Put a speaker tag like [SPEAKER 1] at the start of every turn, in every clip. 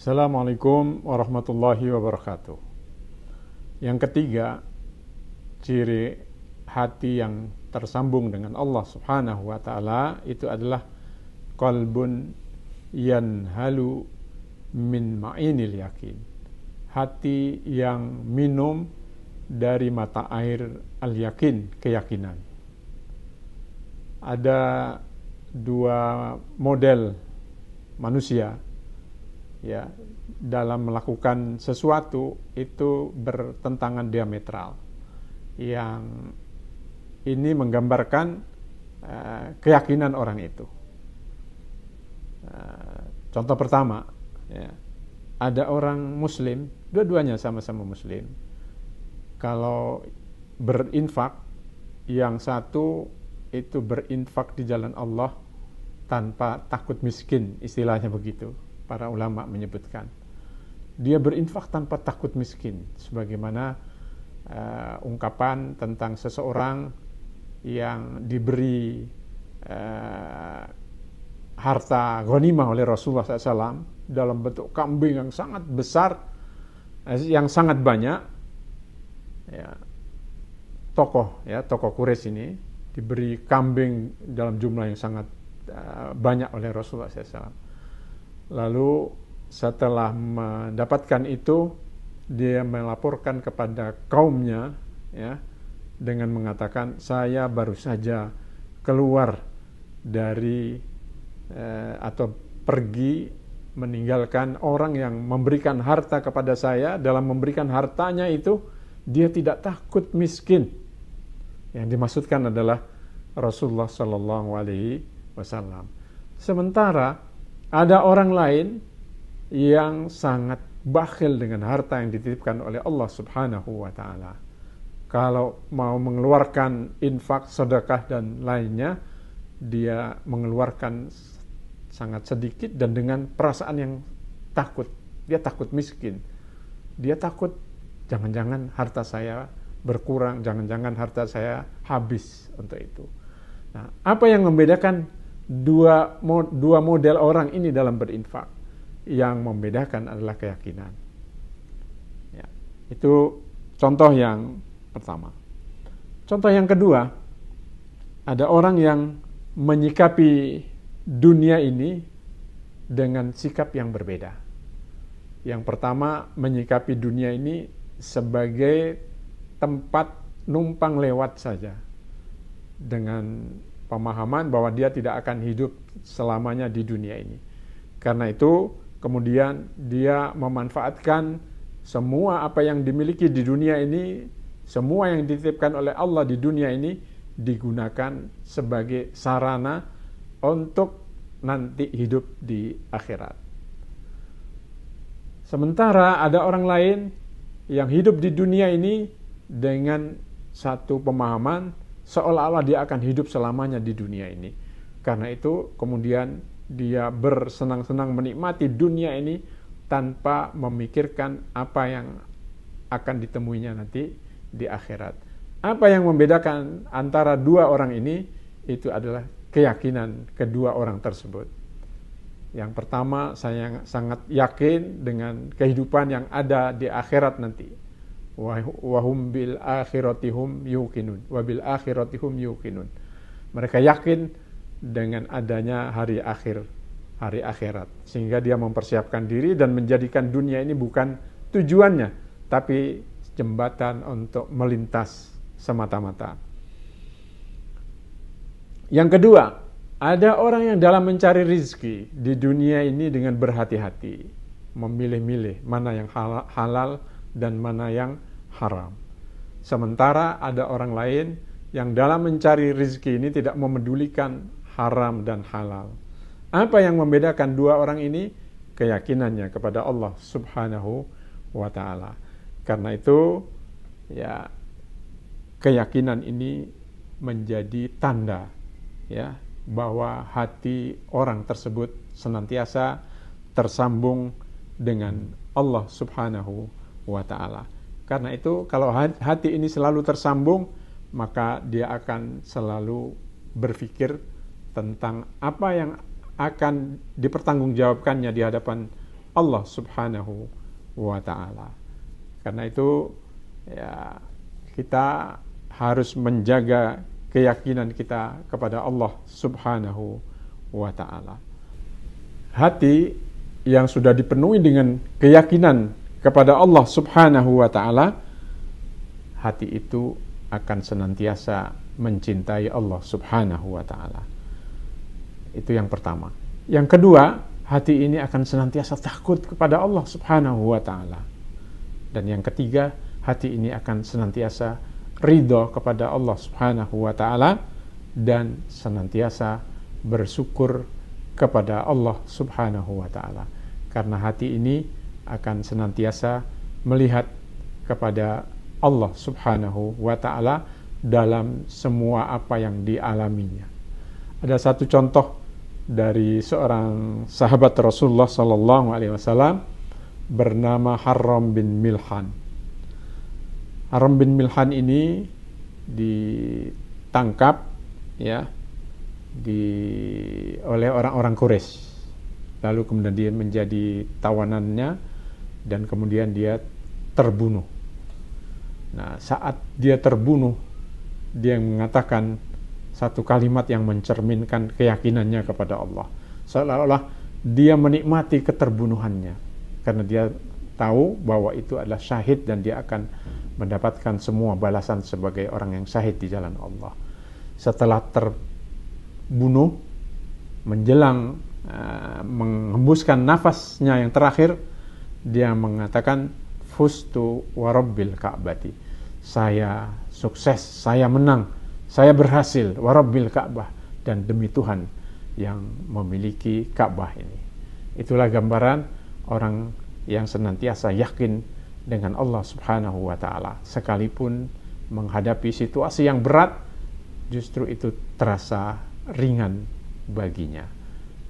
[SPEAKER 1] Assalamualaikum warahmatullahi wabarakatuh. Yang ketiga, ciri hati yang tersambung dengan Allah Subhanahu wa taala itu adalah qalbun yanhalu min ma'inil yakin. Hati yang minum dari mata air al-yakin, keyakinan. Ada dua model manusia ya dalam melakukan sesuatu itu bertentangan diametral. Yang ini menggambarkan keyakinan orang itu. Contoh pertama, ya, ada orang Muslim, dua-duanya sama-sama Muslim. Kalau berinfak, yang satu itu berinfak di jalan Allah tanpa takut miskin, istilahnya begitu. Para ulama menyebutkan dia berinfak tanpa takut miskin, sebagaimana ungkapan tentang seseorang yang diberi harta ghanimah oleh Rasulullah SAW dalam bentuk kambing yang sangat besar, yang sangat banyak. Ya, tokoh Quraisy ini diberi kambing dalam jumlah yang sangat banyak oleh Rasulullah SAW. Lalu setelah mendapatkan itu, dia melaporkan kepada kaumnya, ya, dengan mengatakan, saya baru saja keluar dari atau pergi meninggalkan orang yang memberikan harta kepada saya. Dalam memberikan hartanya itu, dia tidak takut miskin. Yang dimaksudkan adalah Rasulullah Sallallahu Alaihi Wasallam. Sementara ada orang lain yang sangat bakhil dengan harta yang dititipkan oleh Allah Subhanahu wa taala. Kalau mau mengeluarkan infak, sedekah dan lainnya, dia mengeluarkan sangat sedikit dan dengan perasaan yang takut. Dia takut miskin. Dia takut jangan-jangan harta saya berkurang, jangan-jangan harta saya habis untuk itu. Nah, apa yang membedakan dua model orang ini dalam berinfak? Yang membedakan adalah keyakinan. Ya, itu contoh yang pertama. Contoh yang kedua, ada orang yang menyikapi dunia ini dengan sikap yang berbeda. Yang pertama, menyikapi dunia ini sebagai tempat numpang lewat saja, dengan pemahaman bahwa dia tidak akan hidup selamanya di dunia ini. Karena itu kemudian dia memanfaatkan semua apa yang dimiliki di dunia ini, semua yang dititipkan oleh Allah di dunia ini digunakan sebagai sarana untuk nanti hidup di akhirat. Sementara ada orang lain yang hidup di dunia ini dengan satu pemahaman seolah-olah dia akan hidup selamanya di dunia ini. Karena itu kemudian dia bersenang-senang menikmati dunia ini tanpa memikirkan apa yang akan ditemuinya nanti di akhirat. Apa yang membedakan antara dua orang ini? Itu adalah keyakinan kedua orang tersebut. Yang pertama, saya sangat yakin dengan kehidupan yang ada di akhirat nanti. Wahum bil akhiratihum yuqinun, wabil akhiratihum yuqinun. Mereka yakin dengan adanya hari akhir, hari akhirat, sehingga dia mempersiapkan diri dan menjadikan dunia ini bukan tujuannya, tapi jembatan untuk melintas semata-mata. Yang kedua, ada orang yang dalam mencari rizki di dunia ini dengan berhati-hati, memilih-milih mana yang halal dan mana yang haram. Sementara ada orang lain yang dalam mencari rizki ini tidak memedulikan haram dan halal. Apa yang membedakan dua orang ini? Keyakinannya kepada Allah Subhanahu wa ta'ala. Karena itu, ya, keyakinan ini menjadi tanda, ya, bahwa hati orang tersebut senantiasa tersambung dengan Allah Subhanahu wa ta'ala. Karena itu kalau hati ini selalu tersambung, maka dia akan selalu berpikir tentang apa yang akan dipertanggungjawabkannya di hadapan Allah Subhanahu wa ta'ala. Karena itu ya, kita harus menjaga keyakinan kita kepada Allah Subhanahu wa ta'ala. Hati yang sudah dipenuhi dengan keyakinan kepada Allah Subhanahu wa ta'ala, hati itu akan senantiasa mencintai Allah Subhanahu wa ta'ala. Itu yang pertama. Yang kedua, hati ini akan senantiasa takut kepada Allah Subhanahu wa ta'ala. Dan yang ketiga, hati ini akan senantiasa ridho kepada Allah Subhanahu wa ta'ala dan senantiasa bersyukur kepada Allah Subhanahu wa ta'ala. Karena hati ini akan senantiasa melihat kepada Allah Subhanahu wa ta'ala dalam semua apa yang dialaminya. Ada satu contoh dari seorang sahabat Rasulullah sallallahu alaihi wasallam bernama Harram bin Milhan. Harram bin Milhan ini ditangkap ya oleh orang-orang Quraisy. Lalu kemudian dia menjadi tawanannya dan kemudian dia terbunuh. Nah, saat dia terbunuh, dia mengatakan satu kalimat yang mencerminkan keyakinannya kepada Allah. Seolah-olah dia menikmati keterbunuhannya karena dia tahu bahwa itu adalah syahid dan dia akan mendapatkan semua balasan sebagai orang yang syahid di jalan Allah. Setelah terbunuh, menjelang menghembuskan nafasnya yang terakhir, dia mengatakan fustu wa rabbil ka'bati. Saya sukses, saya menang, saya berhasil, wa rabbil ka'bah, dan demi Tuhan yang memiliki Ka'bah ini. Itulah gambaran orang yang senantiasa yakin dengan Allah Subhanahu wa ta'ala. Sekalipun menghadapi situasi yang berat, justru itu terasa ringan baginya.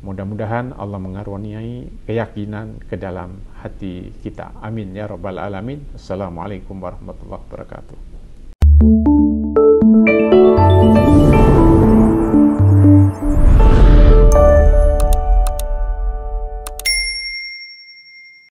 [SPEAKER 1] Mudah-mudahan Allah mengaruniai keyakinan ke dalam hati kita. Amin ya rabbal alamin. Assalamualaikum warahmatullahi wabarakatuh.